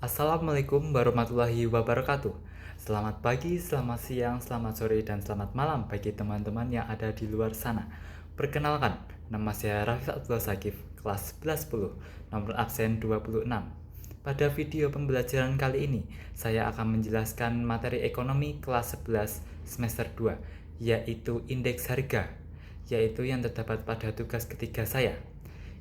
Assalamualaikum warahmatullahi wabarakatuh. Selamat pagi, selamat siang, selamat sore, dan selamat malam bagi teman-teman yang ada di luar sana. Perkenalkan, nama saya Raffi Abdullah Sakif, kelas 1110, nomor absen 26. Pada video pembelajaran kali ini, saya akan menjelaskan materi ekonomi kelas 11 semester 2, yaitu indeks harga, yaitu yang terdapat pada tugas ketiga saya.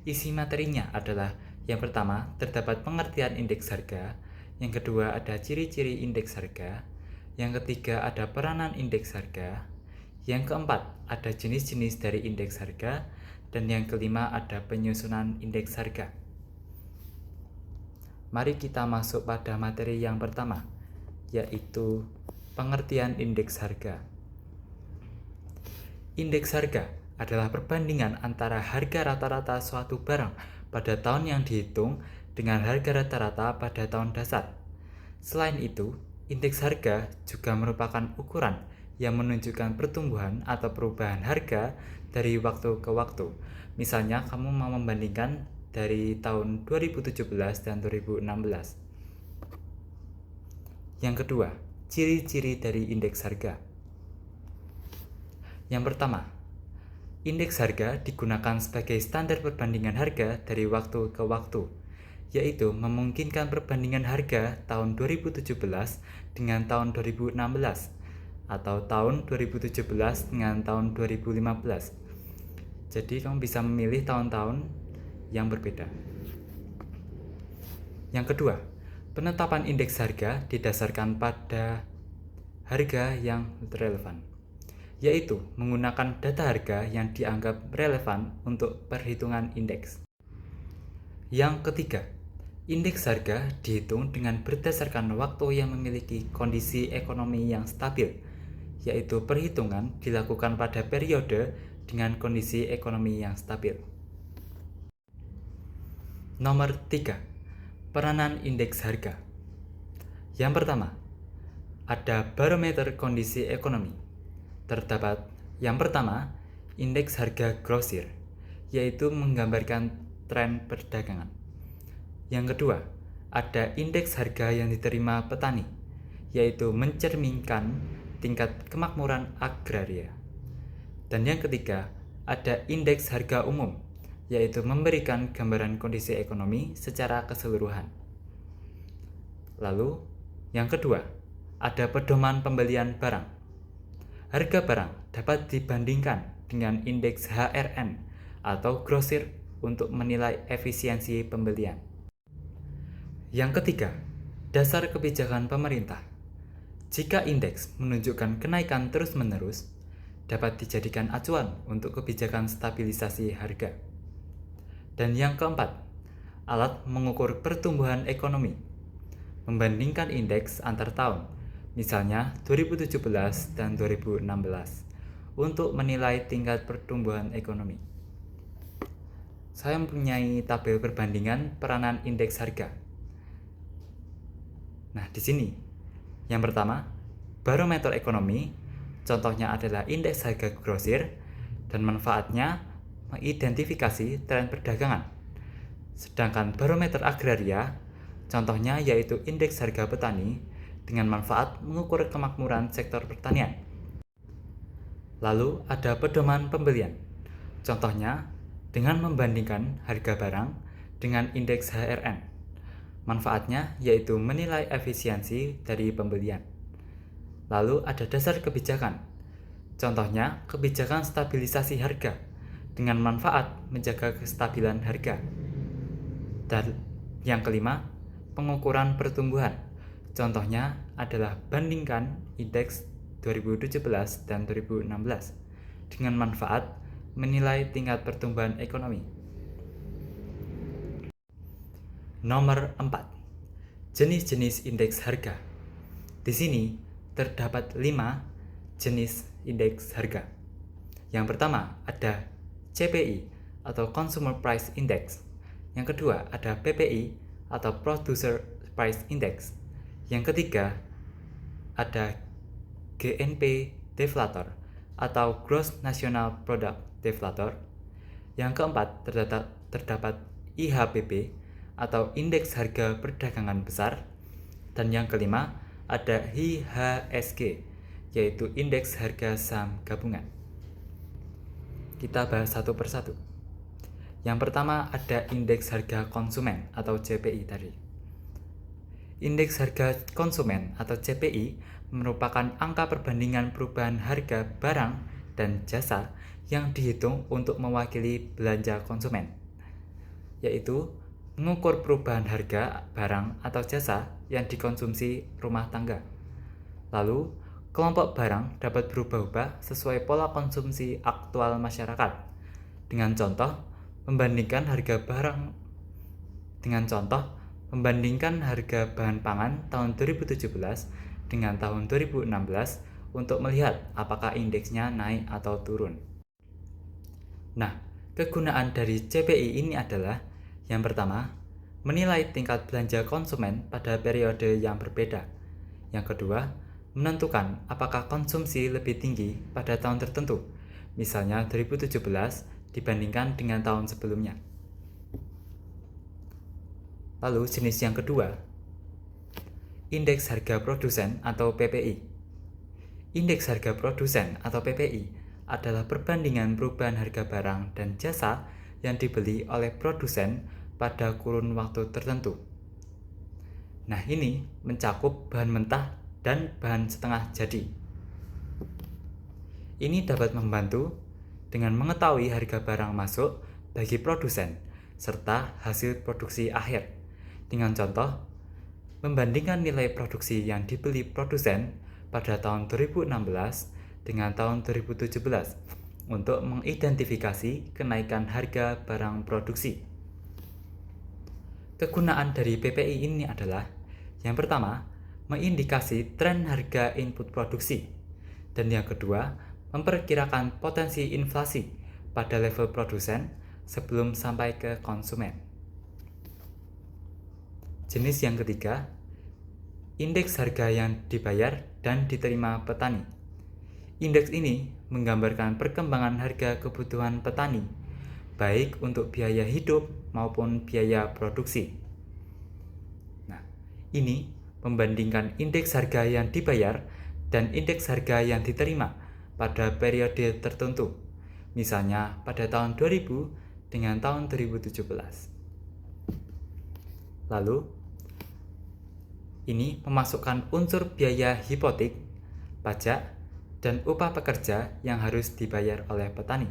Isi materinya adalah: yang pertama, terdapat pengertian indeks harga. Yang kedua, ada ciri-ciri indeks harga. Yang ketiga, ada peranan indeks harga. Yang keempat, ada jenis-jenis dari indeks harga. Dan yang kelima, ada penyusunan indeks harga. Mari kita masuk pada materi yang pertama, yaitu pengertian indeks harga. Indeks harga adalah perbandingan antara harga rata-rata suatu barang pada tahun yang dihitung dengan harga rata-rata pada tahun dasar. Selain itu, indeks harga juga merupakan ukuran yang menunjukkan pertumbuhan atau perubahan harga dari waktu ke waktu. Misalnya, kamu mau membandingkan dari tahun 2017 dan 2016. Yang kedua, ciri-ciri dari indeks harga. Yang pertama, indeks harga digunakan sebagai standar perbandingan harga dari waktu ke waktu, yaitu memungkinkan perbandingan harga tahun 2017 dengan tahun 2016 atau tahun 2017 dengan tahun 2015. Jadi kamu bisa memilih tahun-tahun yang berbeda. Yang kedua, penetapan indeks harga didasarkan pada harga yang relevan, yaitu menggunakan data harga yang dianggap relevan untuk perhitungan indeks. Yang ketiga, indeks harga dihitung dengan berdasarkan waktu yang memiliki kondisi ekonomi yang stabil, yaitu perhitungan dilakukan pada periode dengan kondisi ekonomi yang stabil. Nomor 3, peranan indeks harga. Yang pertama, ada barometer kondisi ekonomi. Terdapat yang pertama, indeks harga grosir, yaitu menggambarkan tren perdagangan. Yang kedua, ada indeks harga yang diterima petani, yaitu mencerminkan tingkat kemakmuran agraria. Dan yang ketiga, ada indeks harga umum, yaitu memberikan gambaran kondisi ekonomi secara keseluruhan. Lalu, yang kedua, ada pedoman pembelian barang. Harga barang dapat dibandingkan dengan indeks HRN atau grosir untuk menilai efisiensi pembelian. Yang ketiga, dasar kebijakan pemerintah. Jika indeks menunjukkan kenaikan terus-menerus, dapat dijadikan acuan untuk kebijakan stabilisasi harga. Dan yang keempat, alat mengukur pertumbuhan ekonomi. Membandingkan indeks antar tahun, misalnya 2017 dan 2016, untuk menilai tingkat pertumbuhan ekonomi. Saya mempunyai tabel perbandingan peranan indeks harga. Nah, di sini yang pertama, barometer ekonomi, contohnya adalah indeks harga grosir, dan manfaatnya mengidentifikasi tren perdagangan. Sedangkan barometer agraria, contohnya yaitu indeks harga petani, dengan manfaat mengukur kemakmuran sektor pertanian. Lalu ada pedoman pembelian, contohnya dengan membandingkan harga barang dengan indeks HRN. Manfaatnya yaitu menilai efisiensi dari pembelian. Lalu ada dasar kebijakan, contohnya kebijakan stabilisasi harga, dengan manfaat menjaga kestabilan harga. Dan yang kelima, pengukuran pertumbuhan, contohnya adalah bandingkan indeks 2017 dan 2016 dengan manfaat menilai tingkat pertumbuhan ekonomi. Nomor 4, jenis-jenis indeks harga. Di sini terdapat 5 jenis indeks harga. Yang pertama ada CPI atau Consumer Price Index. Yang kedua ada PPI atau Producer Price Index. Yang ketiga ada GNP Deflator atau Gross National Product Deflator. Yang keempat terdapat IHPP atau Indeks Harga Perdagangan Besar. Dan yang kelima ada IHSG, yaitu Indeks Harga Saham Gabungan. Kita bahas satu persatu. Yang pertama ada Indeks Harga Konsumen atau CPI tadi. Indeks Harga Konsumen atau CPI merupakan angka perbandingan perubahan harga barang dan jasa yang dihitung untuk mewakili belanja konsumen, yaitu mengukur perubahan harga barang atau jasa yang dikonsumsi rumah tangga. Lalu, kelompok barang dapat berubah-ubah sesuai pola konsumsi aktual masyarakat. Dengan contoh, membandingkan harga bahan pangan tahun 2017 dengan tahun 2016 untuk melihat apakah indeksnya naik atau turun. Nah, kegunaan dari CPI ini adalah yang pertama, menilai tingkat belanja konsumen pada periode yang berbeda. Yang kedua, menentukan apakah konsumsi lebih tinggi pada tahun tertentu, misalnya 2017 dibandingkan dengan tahun sebelumnya. Lalu jenis yang kedua, Indeks Harga Produsen atau PPI. Indeks Harga Produsen atau PPI adalah perbandingan perubahan harga barang dan jasa yang dibeli oleh produsen pada kurun waktu tertentu. Nah, ini mencakup bahan mentah dan bahan setengah jadi. Ini dapat membantu dengan mengetahui harga barang masuk bagi produsen serta hasil produksi akhir. Dengan contoh, membandingkan nilai produksi yang dibeli produsen pada tahun 2016 dengan tahun 2017 untuk mengidentifikasi kenaikan harga barang produksi. Kegunaan dari PPI ini adalah yang pertama, mengindikasi tren harga input produksi, dan yang kedua, memperkirakan potensi inflasi pada level produsen sebelum sampai ke konsumen. Jenis yang ketiga, indeks harga yang dibayar dan diterima petani. Indeks ini menggambarkan perkembangan harga kebutuhan petani, baik untuk biaya hidup maupun biaya produksi. Nah, ini membandingkan indeks harga yang dibayar dan indeks harga yang diterima pada periode tertentu, misalnya pada tahun 2000 dengan tahun 2017. Lalu, ini memasukkan unsur biaya hipotek, pajak, dan upah pekerja yang harus dibayar oleh petani.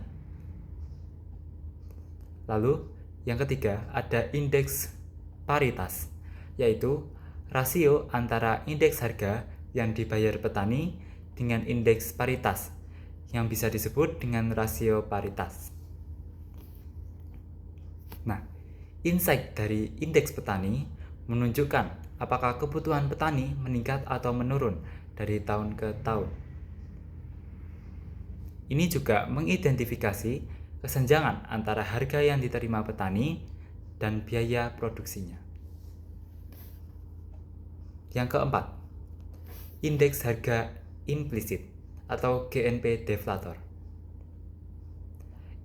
Lalu, yang ketiga ada indeks paritas, yaitu rasio antara indeks harga yang dibayar petani dengan indeks paritas, yang bisa disebut dengan rasio paritas. Nah, insight dari indeks petani menunjukkan apakah kebutuhan petani meningkat atau menurun dari tahun ke tahun. Ini juga mengidentifikasi kesenjangan antara harga yang diterima petani dan biaya produksinya. Yang keempat, indeks harga implisit atau GNP deflator.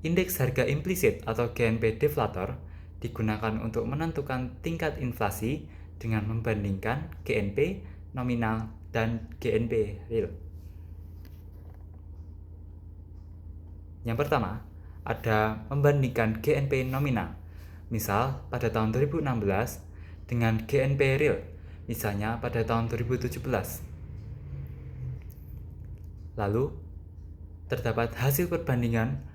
Indeks harga implisit atau GNP deflator digunakan untuk menentukan tingkat inflasi dengan membandingkan GNP nominal dan GNP real. Yang pertama, ada membandingkan GNP nominal, misal pada tahun 2016 dengan GNP real, misalnya pada tahun 2017. Lalu, terdapat hasil perbandingan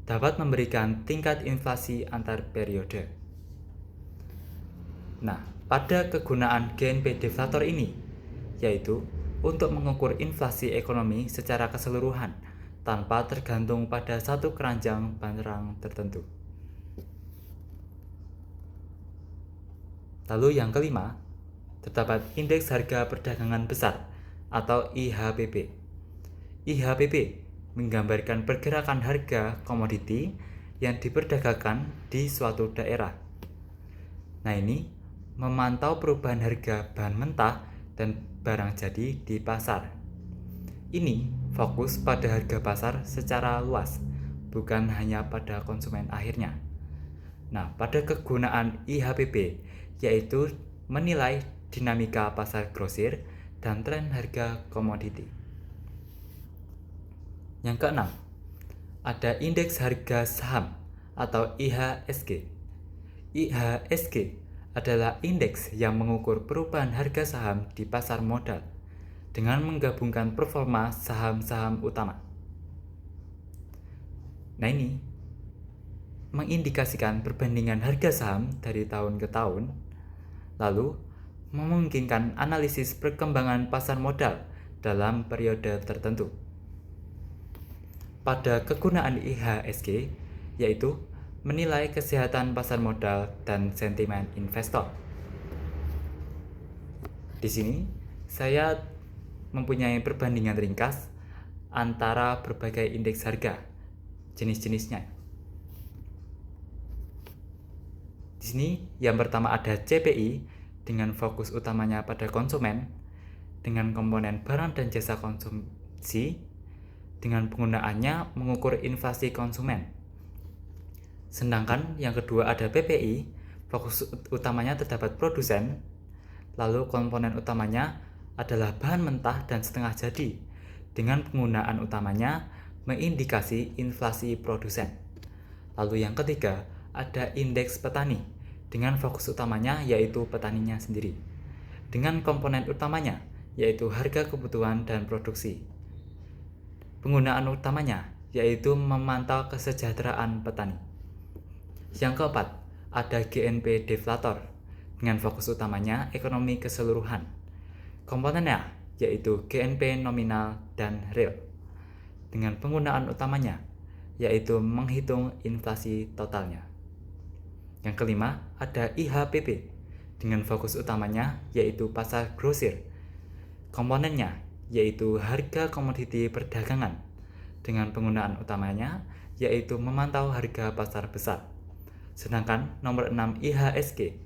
dapat memberikan tingkat inflasi antar periode. Nah, pada kegunaan GNP deflator ini, yaitu untuk mengukur inflasi ekonomi secara keseluruhan tanpa tergantung pada satu keranjang barang tertentu. Lalu yang kelima, terdapat indeks harga perdagangan besar atau IHPB. IHPB menggambarkan pergerakan harga komoditi yang diperdagangkan di suatu daerah. Nah, ini memantau perubahan harga bahan mentah dan barang jadi di pasar. Ini fokus pada harga pasar secara luas, bukan hanya pada konsumen akhirnya. Nah, pada kegunaan IHPB, yaitu menilai dinamika pasar grosir, dan tren harga komoditi. Yang keenam, ada indeks harga saham atau IHSG. IHSG adalah indeks yang mengukur perubahan harga saham di pasar modal dengan menggabungkan performa saham-saham utama. Nah, ini mengindikasikan perbandingan harga saham dari tahun ke tahun, lalu memungkinkan analisis perkembangan pasar modal dalam periode tertentu. Pada kegunaan IHSG, yaitu menilai kesehatan pasar modal dan sentimen investor. Di sini, saya mempunyai perbandingan ringkas antara berbagai indeks harga, jenis-jenisnya. Di sini, yang pertama ada CPI dengan fokus utamanya pada konsumen, dengan komponen barang dan jasa konsumsi, dengan penggunaannya mengukur inflasi konsumen. Sedangkan yang kedua ada PPI, fokus utamanya terdapat produsen, lalu komponen utamanya adalah bahan mentah dan setengah jadi, dengan penggunaan utamanya mengindikasi inflasi produsen. Lalu yang ketiga ada indeks petani, dengan fokus utamanya yaitu petaninya sendiri, dengan komponen utamanya yaitu harga kebutuhan dan produksi. Penggunaan utamanya yaitu memantau kesejahteraan petani. Yang keempat, ada GNP deflator dengan fokus utamanya ekonomi keseluruhan. Komponennya yaitu GNP nominal dan real, dengan penggunaan utamanya yaitu menghitung inflasi totalnya. Yang kelima, ada IHPP dengan fokus utamanya yaitu pasar grosir. Komponennya yaitu harga komoditi perdagangan, dengan penggunaan utamanya yaitu memantau harga pasar besar. Sedangkan nomor 6 IHSG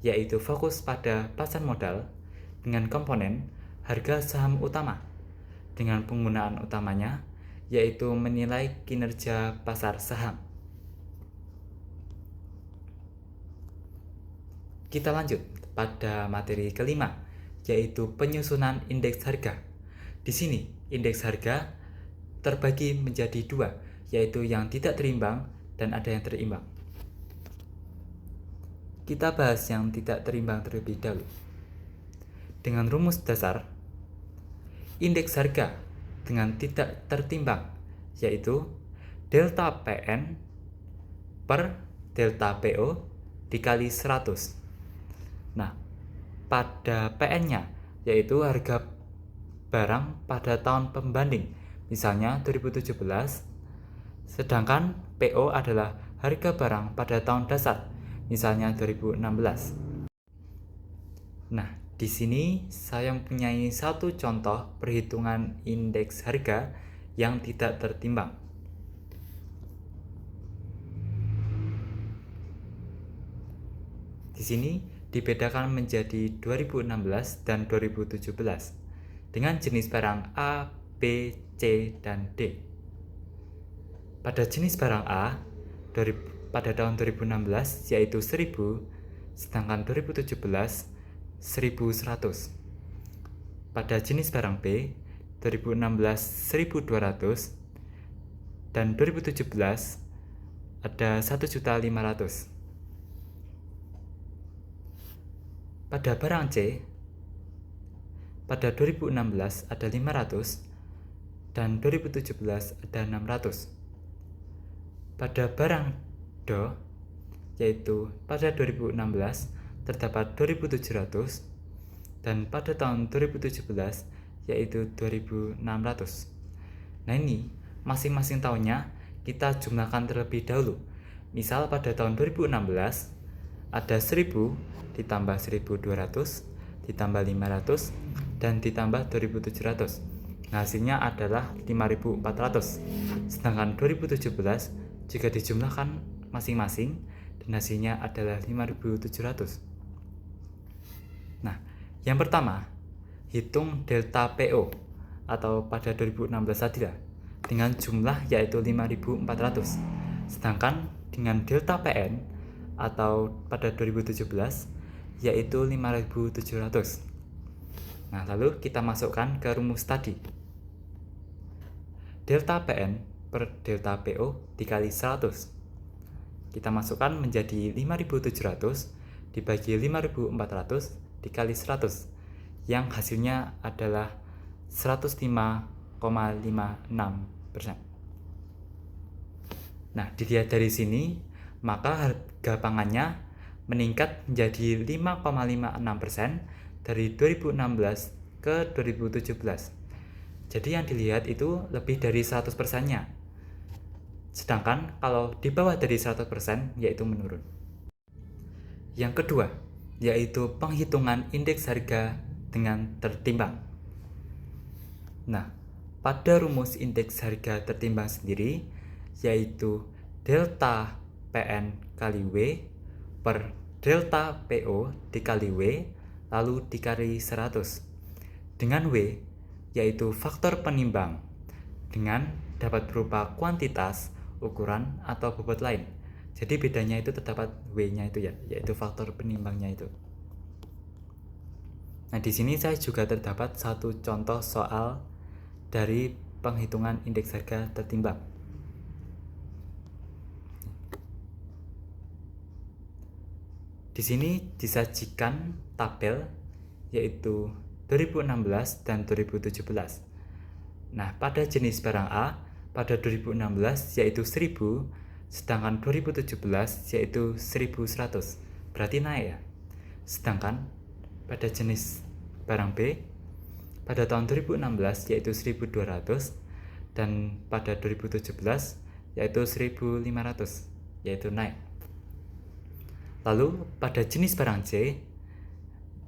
yaitu fokus pada pasar modal dengan komponen harga saham utama, dengan penggunaan utamanya yaitu menilai kinerja pasar saham. Kita lanjut pada materi kelima, yaitu penyusunan indeks harga. Di sini, indeks harga terbagi menjadi dua, yaitu yang tidak terimbang dan ada yang terimbang. Kita bahas yang tidak terimbang terlebih dahulu. Dengan rumus dasar, indeks harga dengan tidak tertimbang, yaitu delta PN per delta PO dikali 100. Nah, pada PN-nya, yaitu harga barang pada tahun pembanding, misalnya 2017, sedangkan PO adalah harga barang pada tahun dasar, misalnya 2016. Nah, di sini saya mempunyai satu contoh perhitungan indeks harga yang tidak tertimbang. Di sini dibedakan menjadi 2016 dan 2017 dengan jenis barang A, B, C, dan D. Pada jenis barang A, pada tahun 2016 yaitu 1000, sedangkan 2017 1100. Pada jenis barang B, 2016 1200 dan 2017 ada 1.500.000. Pada barang C, pada 2016 ada 500 dan 2017 ada 600. Pada barang D, yaitu pada 2016 terdapat 2700 dan pada tahun 2017 yaitu 2600. Nah, ini masing-masing tahunnya kita jumlahkan terlebih dahulu. Misal pada tahun 2016 ada 1000 ditambah 1200 ditambah 500 dan ditambah 2700. Nah, hasilnya adalah 5400. Sedangkan 2017 jika dijumlahkan masing-masing dan hasilnya adalah 5700. Nah, yang pertama, hitung delta PO atau pada 2016 tadi dengan jumlah yaitu 5400. Sedangkan dengan delta PN atau pada 2017 yaitu 5.700. Nah, lalu kita masukkan ke rumus tadi. Delta PN per delta PO dikali 100. Kita masukkan menjadi 5.700 dibagi 5.400 dikali 100, yang hasilnya adalah 105,56%. Nah, dilihat dari sini, maka harga pangannya meningkat menjadi 5,56% dari 2016 ke 2017. Jadi yang dilihat itu lebih dari 100%-nya. Sedangkan kalau di bawah dari 100% yaitu menurun. Yang kedua, yaitu penghitungan indeks harga dengan tertimbang. Nah, pada rumus indeks harga tertimbang sendiri, yaitu delta PN kali W per delta PO dikali W lalu dikali 100 dengan W, yaitu faktor penimbang, dengan dapat berupa kuantitas, ukuran, atau bobot lain. Jadi bedanya itu terdapat W-nya itu ya, yaitu faktor penimbangnya itu. Nah, di sini saya juga terdapat satu contoh soal dari penghitungan indeks harga tertimbang. Di sini disajikan tabel yaitu 2016 dan 2017. Nah, pada jenis barang A pada 2016 yaitu 1000, sedangkan 2017 yaitu 1100. Berarti naik ya. Sedangkan pada jenis barang B pada tahun 2016 yaitu 1200 dan pada 2017 yaitu 1500, yaitu naik. Lalu pada jenis barang C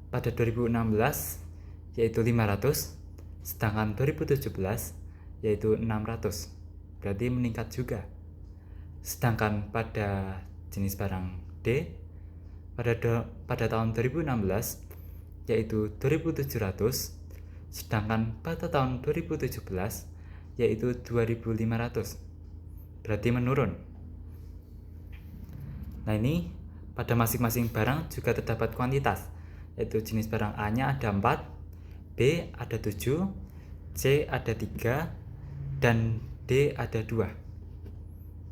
pada 2016 yaitu 500, sedangkan 2017 yaitu 600, berarti meningkat juga. Sedangkan pada jenis barang D pada tahun 2016 yaitu 2700, sedangkan pada tahun 2017 yaitu 2500, berarti menurun. Nah, ini pada masing-masing barang juga terdapat kuantitas, yaitu jenis barang A nya ada 4, B ada 7, C ada 3, dan D ada 2.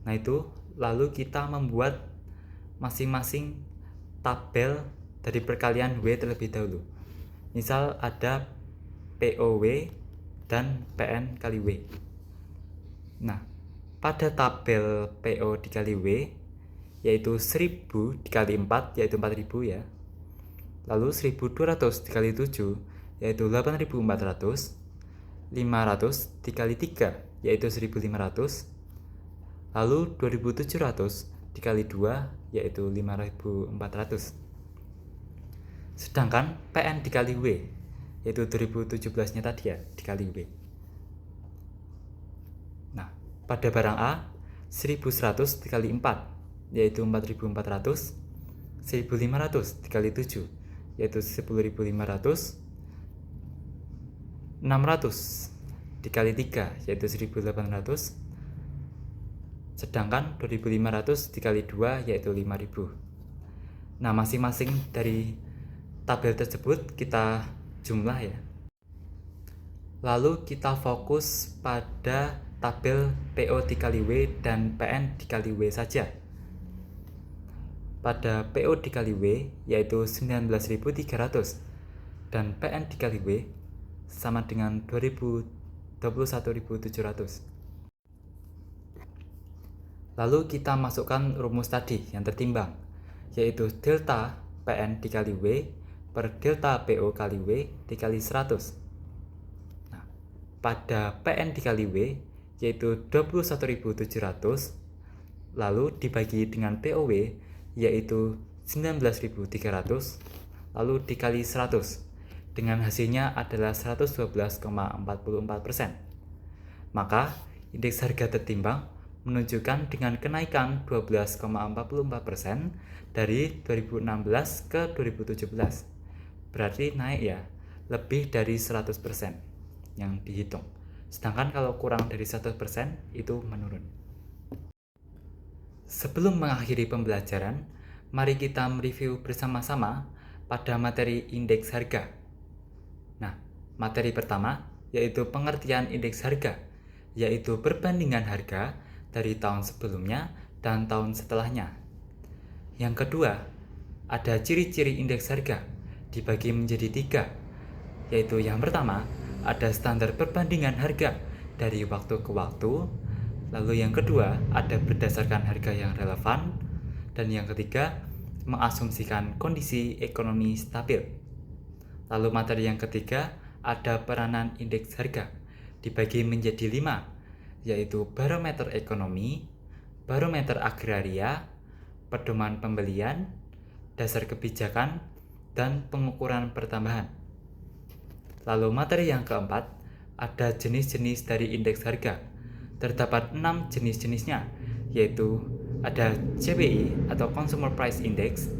Nah, itu lalu kita membuat masing-masing tabel dari perkalian W terlebih dahulu. Misal ada POW dan PN kali W. Nah, pada tabel PO dikali W yaitu 1000 dikali 4 yaitu 4000 ya. Lalu 1200 dikali 7 yaitu 8400. 500 dikali 3 yaitu 1500. Lalu 2700 dikali 2 yaitu 5400. Sedangkan PN dikali W yaitu 2017 nya tadi ya, dikali W. Nah, pada barang A 1100 dikali 4 yaitu 4400. 1500 dikali 7 yaitu 10500. 600 dikali 3 yaitu 1800. Sedangkan 2500 dikali 2 yaitu 5000. Nah, masing-masing dari tabel tersebut kita jumlah ya. Lalu kita fokus pada tabel PO dikali W dan PN dikali W saja. Pada PO dikali W yaitu 19.300 dan PN dikali W sama dengan 21.700. Lalu kita masukkan rumus tadi yang tertimbang, yaitu delta PN dikali W per delta PO kali W dikali 100. Nah, pada PN dikali W yaitu 21.700 lalu dibagi dengan POW yaitu 19.300 lalu dikali 100, dengan hasilnya adalah 112,44%. Maka indeks harga tertimbang menunjukkan dengan kenaikan 12,44% dari 2016 ke 2017. Berarti naik ya, lebih dari 100% yang dihitung. Sedangkan kalau kurang dari 100% itu menurun. Sebelum mengakhiri pembelajaran, mari kita mereview bersama-sama pada materi indeks harga. Nah, materi pertama yaitu pengertian indeks harga, yaitu perbandingan harga dari tahun sebelumnya dan tahun setelahnya. Yang kedua, ada ciri-ciri indeks harga, dibagi menjadi 3, yaitu yang pertama, ada standar perbandingan harga dari waktu ke waktu. Lalu yang kedua, ada berdasarkan harga yang relevan. Dan yang ketiga, mengasumsikan kondisi ekonomi stabil. Lalu materi yang ketiga, ada peranan indeks harga, dibagi menjadi 5, yaitu barometer ekonomi, barometer agraria, pedoman pembelian, dasar kebijakan, dan pengukuran pertambahan. Lalu materi yang keempat, ada jenis-jenis dari indeks harga. Terdapat 6 jenis-jenisnya, yaitu ada CPI atau Consumer Price Index,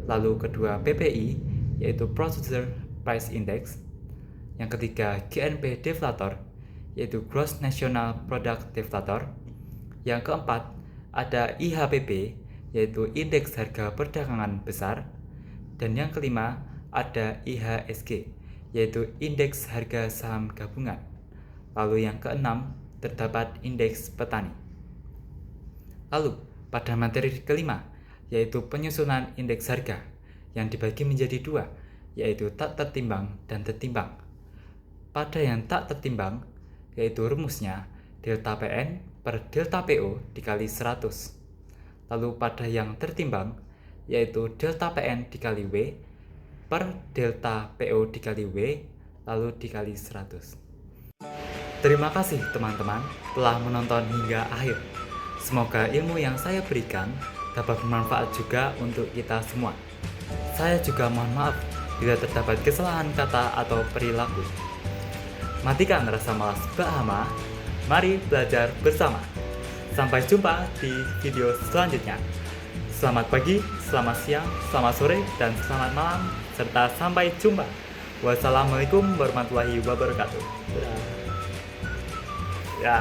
lalu kedua PPI yaitu Producer Price Index, yang ketiga GNP Deflator yaitu Gross National Product Deflator, yang keempat ada IHPB yaitu Indeks Harga Perdagangan Besar, dan yang kelima ada IHSG yaitu Indeks Harga Saham Gabungan. Lalu yang keenam terdapat indeks petani. Lalu pada materi kelima yaitu penyusunan indeks harga yang dibagi menjadi 2, yaitu tak tertimbang dan tertimbang. Pada yang tak tertimbang yaitu rumusnya delta PN per delta PO dikali 100. Lalu pada yang tertimbang yaitu delta PN dikali W per delta PO dikali W lalu dikali 100. Terima kasih teman-teman telah menonton hingga akhir. Semoga ilmu yang saya berikan dapat bermanfaat juga untuk kita semua. Saya juga mohon maaf bila terdapat kesalahan kata atau perilaku. Matikan rasa malas bahama, mari belajar bersama. Sampai jumpa di video selanjutnya. Selamat pagi, selamat siang, selamat sore, dan selamat malam, serta sampai jumpa. Wassalamualaikum warahmatullahi wabarakatuh. Ya.